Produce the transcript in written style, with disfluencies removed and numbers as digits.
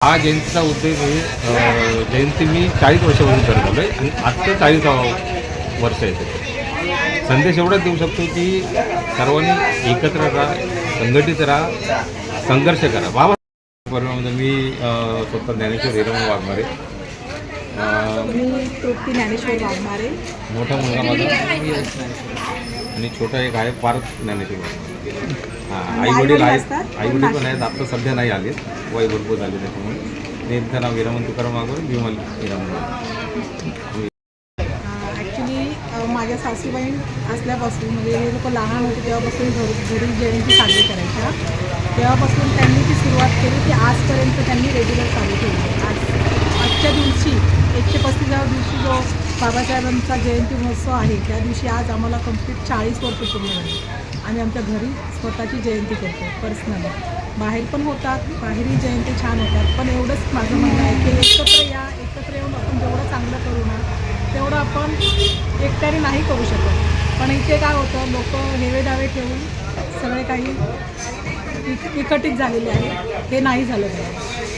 हा जयंतीचा उद्देश म्हणजे जयंती मी 40 वर्षापासून करत आलो आहे आणि आजचं 40वा वर्ष आहे त्याचं. संदेश एवढाच देऊ शकतो की सर्वांनी एकत्र राहा, संघटित राहा, संघर्ष करा. बाबा परिवारामध्ये मी स्वतः ज्ञानेश्वर हिरमण वाघमारे, मी तृप्ती ज्ञानेश्वर वाघमारे. मोठा मुलगा माझा आणि छोटा एक आहे पार्थ ज्ञानेश्वर वाघमारे. हां, आई वडील आहेत, आई वडील पण आहेत. आता सध्या नाही आले, वय भरपूर झाले त्याच्यामुळे. त्यांचं नाव हिरमण तुकाराम वाघमारे, विमल हिरमण वाघमारे. ॲक्च्युली माझ्या सासूबाई असल्यापासून म्हणजे हे लोक लहान होते तेव्हापासून घरी जयंती साजरी करायच्या. तेव्हापासून त्यांनी ती सुरुवात केली की आजपर्यंत त्यांनी रेग्युलर चालू केली. आजच्या दिवशी 135व्या दिवशी जो बाबासाहेबांचा जयंती महोत्सव आहे त्या दिवशी आज आम्हाला कंप्लीट 40 वर्ष पूर्ण झाली. आम्ही आमच्या घरी स्वतःची जयंती करतो पर्सनली. बाहेर पण होतात, बाहेरही जयंती छान होतात. पण एवढंच माझं म्हणणं आहे की एकत्र येऊन आपण जेवढं चांगलं करू ना तेवढं आपण एकट्याने नाही करू शकत. पण इथे काय होतं, लोक हेवेदावे ठेवून सगळे काही विकटित झालेले आहे. हे नाही झालं पाहिजे.